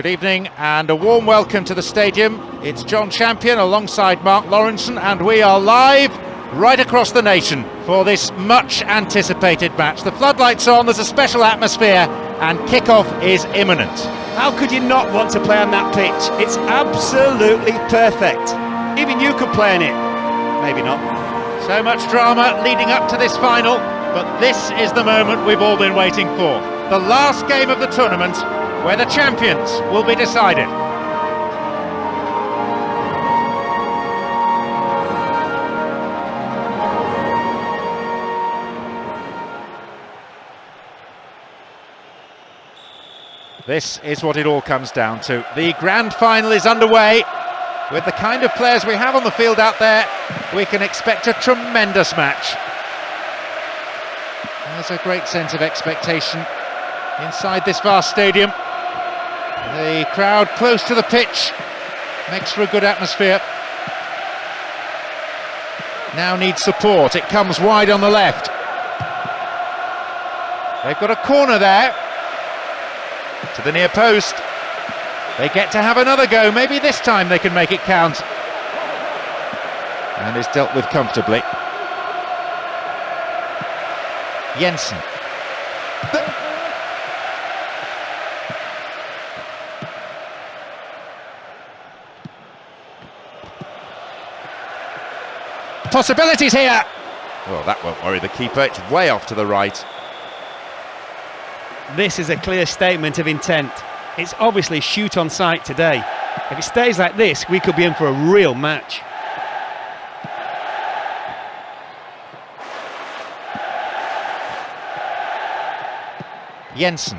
Good evening and a warm welcome to the stadium. It's John Champion alongside Mark Lawrenson, and we are live right across the nation for this much anticipated match. The floodlights on, there's a special atmosphere, and kickoff is imminent. How could you not want to play on that pitch? It's absolutely perfect. Even you could play on it. Maybe not. So much drama leading up to this final, but this is the moment we've all been waiting for. The last game of the tournament, where the champions will be decided. This is what it all comes down to. The grand final is underway. With the kind of players we have on the field out there, we can expect a tremendous match. There's a great sense of expectation inside this vast stadium. The crowd close to the pitch makes for a good atmosphere. Now needs support. It comes wide on the left. They've got a corner there to the near post. They get to have another go. Maybe this time they can make it count. And is dealt with comfortably. Jensen. Possibilities here. Well, that won't worry the keeper. It's way off to the right. This is a clear statement of intent. It's obviously shoot on sight today. If it stays like this, we could be in for a real match. Jensen.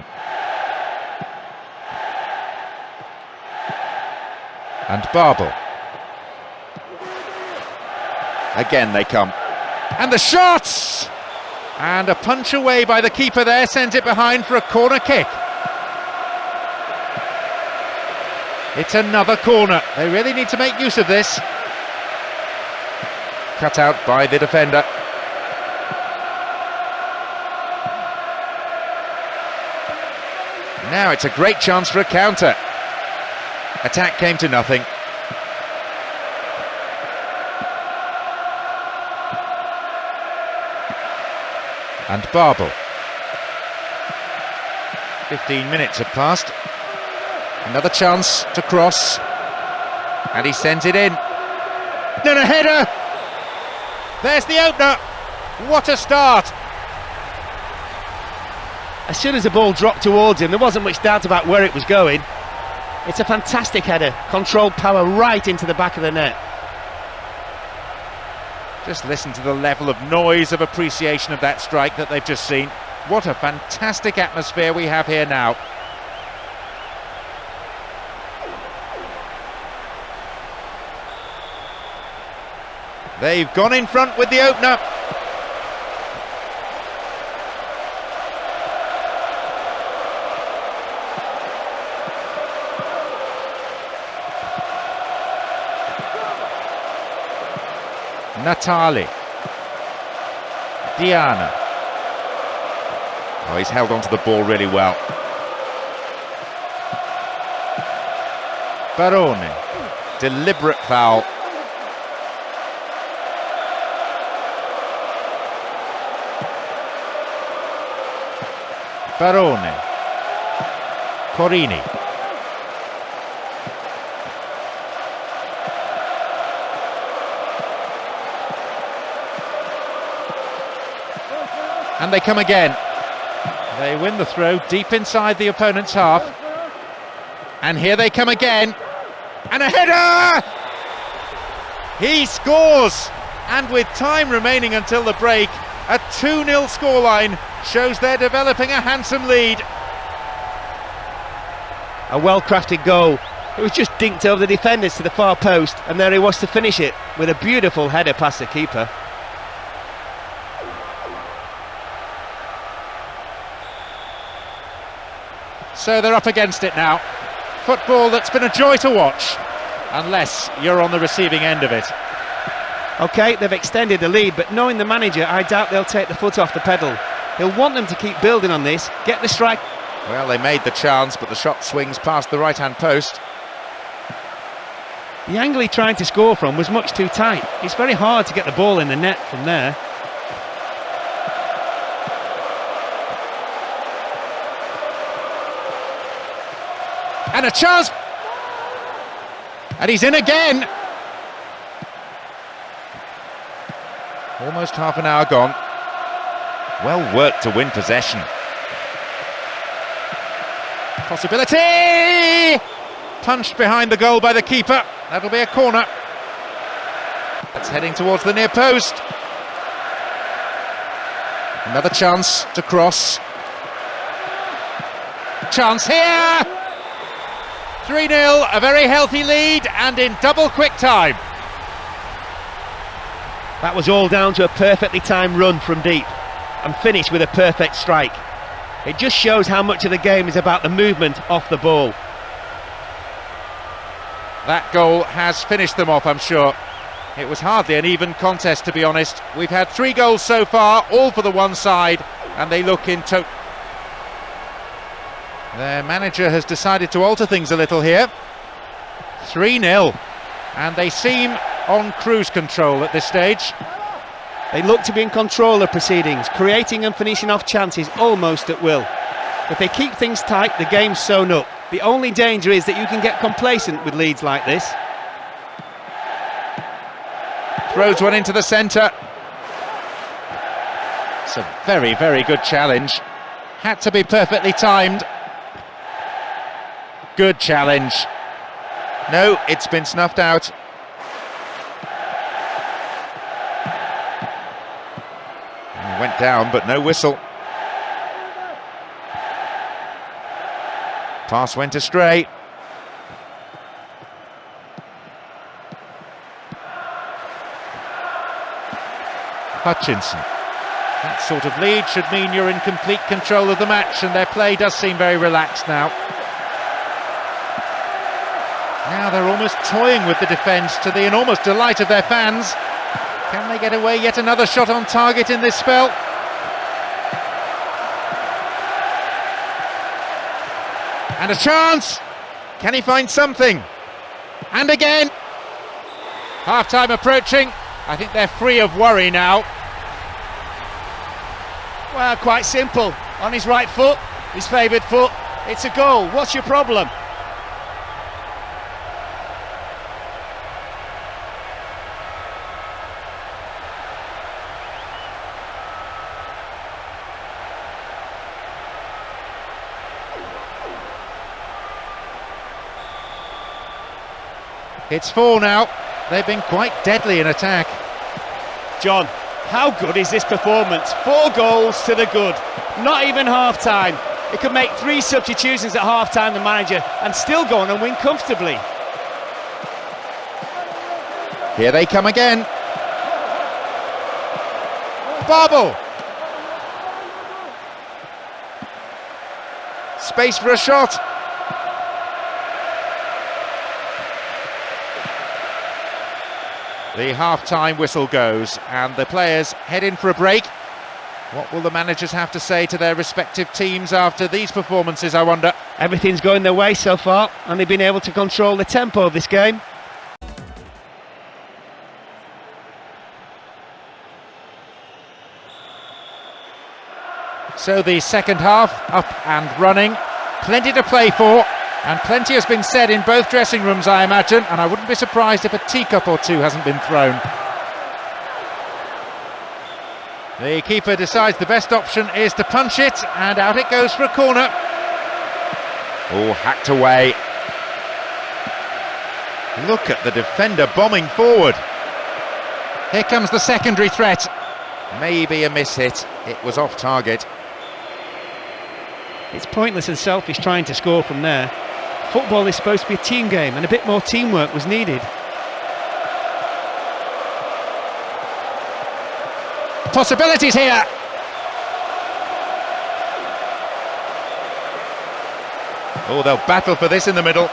And Babel. Again they come. And the shots! And a punch away by the keeper there sends it behind for a corner kick. It's another corner. They really need to make use of this. Cut out by the defender. Now it's a great chance for a counter. Attack came to nothing. And Babel. 15 minutes have passed. Another chance to cross. And he sends it in. Then a header! There's the opener! What a start! As soon as the ball dropped towards him, there wasn't much doubt about where it was going. It's a fantastic header. Controlled power right into the back of the net. Just listen to the level of noise, of appreciation of that strike that they've just seen. What a fantastic atmosphere we have here now. They've gone in front with the opener. Natali. Diana. Oh, he's held onto the ball really well. Barone. Deliberate foul. Barone. Corini. And they come again. They win the throw deep inside the opponent's half. And here they come again. And a header! He scores! And with time remaining until the break, a 2-0 scoreline shows they're developing a handsome lead. A well-crafted goal. It was just dinked over the defenders to the far post, and there he was to finish it with a beautiful header past the keeper. So they're up against it now. Football that's been a joy to watch, unless you're on the receiving end of it. OK, they've extended the lead, but knowing the manager, I doubt they'll take the foot off the pedal. He'll want them to keep building on this, get the strike. Well, they made the chance, but the shot swings past the right-hand post. The angle he tried to score from was much too tight. It's very hard to get the ball in the net from there. And a chance! And he's in again! Almost half an hour gone. Well worked to win possession. Possibility! Punched behind the goal by the keeper. That'll be a corner. That's heading towards the near post. Another chance to cross. Chance here! 3-0, a very healthy lead and in double quick time. That was all down to a perfectly timed run from deep and finished with a perfect strike. It just shows how much of the game is about the movement off the ball. That goal has finished them off, I'm sure. It was hardly an even contest, to be honest. We've had 3 goals so far, all for the one side, and they look in total. Their manager has decided to alter things a little here. 3-0, and they seem on cruise control at this stage. They look to be in control of proceedings, creating and finishing off chances almost at will. If they keep things tight, the game's sewn up. The only danger is that you can get complacent with leads like this. Throws one into the centre. It's a very, very good challenge. Had to be perfectly timed. Good challenge. No, it's been snuffed out. Went down, but no whistle. Pass went astray. Hutchinson. That sort of lead should mean you're in complete control of the match, and their play does seem very relaxed now. Now they're almost toying with the defence, to the enormous delight of their fans. Can they get away yet another shot on target in this spell? And a chance! Can he find something? And again! Half-time approaching. I think they're free of worry now. Well, quite simple. On his right foot, his favoured foot. It's a goal. What's your problem? It's 4 now. They've been quite deadly in attack. John, how good is this performance? 4 goals to the good. Not even half-time. It could make 3 substitutions at half-time, the manager, and still go on and win comfortably. Here they come again. Bobble! Space for a shot. The half-time whistle goes and the players head in for a break. What will the managers have to say to their respective teams after these performances, I wonder? Everything's going their way so far, and they've been able to control the tempo of this game. So the second half up and running, plenty to play for, and plenty has been said in both dressing rooms, I imagine, and I wouldn't be surprised if a teacup or two hasn't been thrown. The keeper decides the best option is to punch it, and out it goes for a corner. Oh, hacked away. Look at the defender bombing forward. Here comes the secondary threat. Maybe a miss-hit. It was off target. It's pointless and selfish trying to score from there. Football is supposed to be a team game, and a bit more teamwork was needed. Possibilities here. Oh, they'll battle for this in the middle.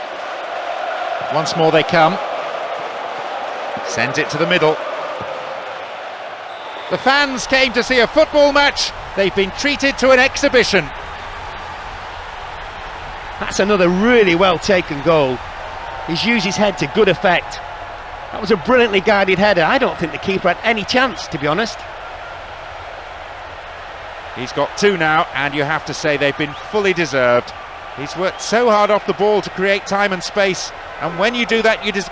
Once more they come. Sends it to the middle. The fans came to see a football match. They've been treated to an exhibition. That's another really well taken goal. He's used his head to good effect. That was a brilliantly guided header. I don't think the keeper had any chance, to be honest. He's got two now, and you have to say they've been fully deserved. He's worked so hard off the ball to create time and space, and when you do that, you just...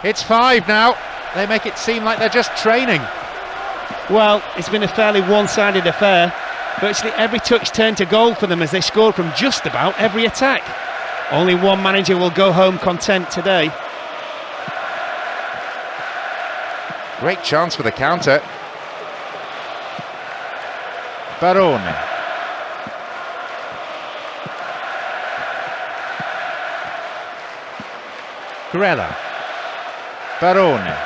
It's 5 now. They make it seem like they're just training. Well, it's been a fairly one-sided affair. Virtually every touch turned to goal for them as they scored from just about every attack. Only one manager will go home content today. Great chance for the counter. Barone. Grella. Barone.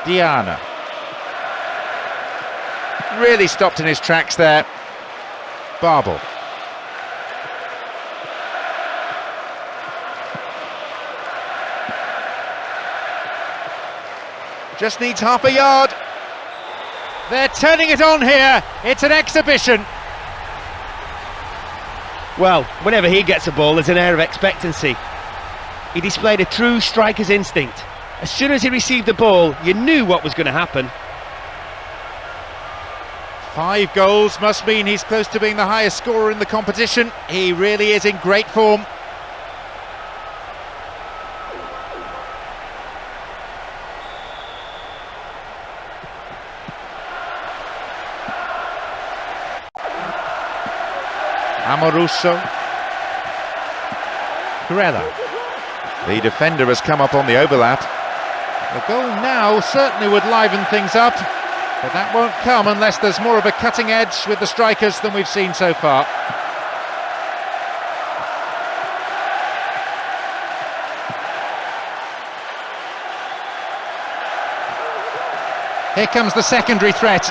Diana. Really stopped in his tracks there. Babel. Just needs half a yard. They're turning it on here. It's an exhibition. Well, whenever he gets a ball, there's an air of expectancy. He displayed a true striker's instinct. As soon as he received the ball, you knew what was going to happen. 5 goals must mean he's close to being the highest scorer in the competition. He really is in great form. Amoruso. Grella. The defender has come up on the overlap. The goal now certainly would liven things up, but that won't come unless there's more of a cutting edge with the strikers than we've seen so far. Here comes the secondary threat.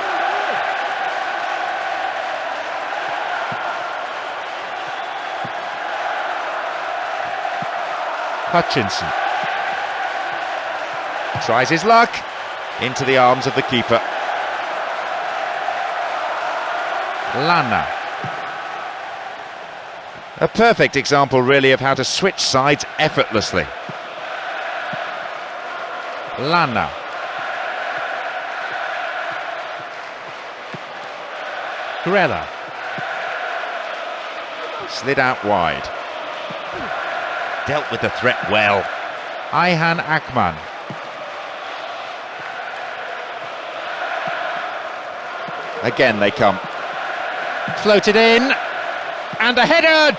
Hutchinson tries his luck into the arms of the keeper. Lana. A perfect example really of how to switch sides effortlessly. Lana. Grella. Slid out wide. Dealt with the threat well. Ayhan Akman. Again they come. Floated in. And a header!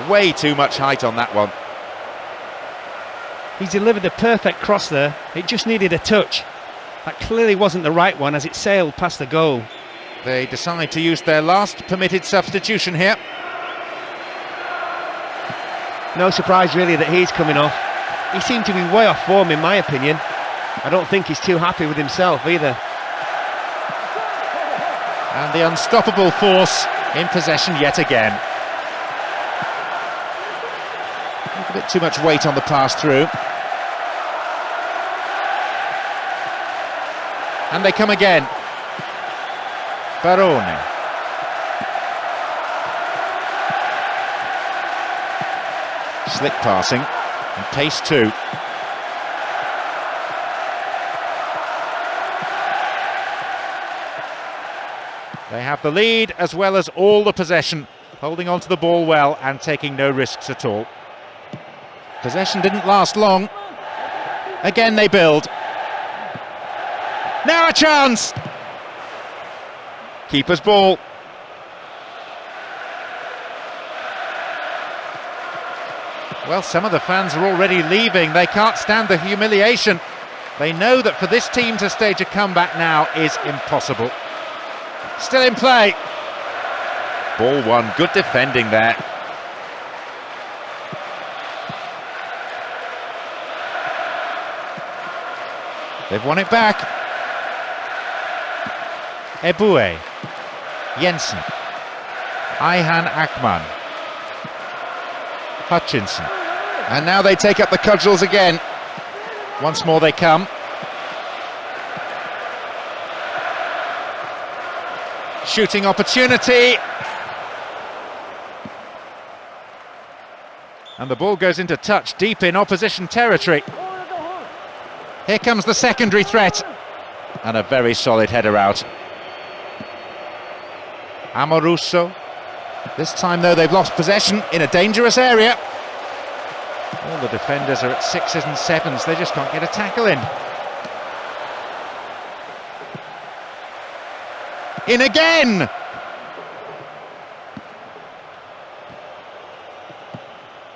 Way too much height on that one. He's delivered the perfect cross there. It just needed a touch. That clearly wasn't the right one as it sailed past the goal. They decide to use their last permitted substitution here. No surprise really that he's coming off. He seemed to be way off form in my opinion. I don't think he's too happy with himself either. And the unstoppable force in possession yet again. A bit too much weight on the pass through. And they come again. Barone. Slick passing and pace too. They have the lead as well as all the possession, holding on to the ball well and taking no risks at all. Possession didn't last long. Again they build. Now a chance! Keeper's ball. Well, some of the fans are already leaving. They can't stand the humiliation. They know that for this team to stage a comeback now is impossible. Still in play. Ball won. Good defending there. They've won it back. Eboué. Jensen. Ayhan Akman. Hutchinson. And now they take up the cudgels again. Once more they come. Shooting opportunity. And the ball goes into touch deep in opposition territory. Here comes the secondary threat. And a very solid header out. Amoruso. This time though they've lost possession in a dangerous area. All the defenders are at 6s and 7s, they just can't get a tackle in. In again!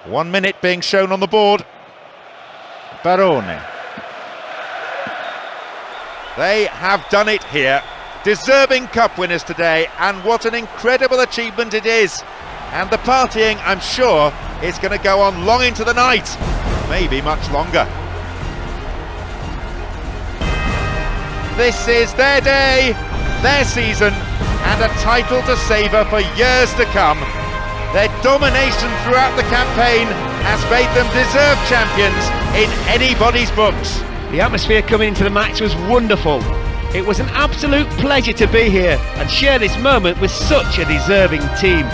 One minute being shown on the board. Barone. They have done it here. Deserving cup winners today, and what an incredible achievement it is. And the partying, I'm sure, is going to go on long into the night, maybe much longer. This is their day, their season, and a title to savour for years to come. Their domination throughout the campaign has made them deserved champions in anybody's books. The atmosphere coming into the match was wonderful. It was an absolute pleasure to be here and share this moment with such a deserving team.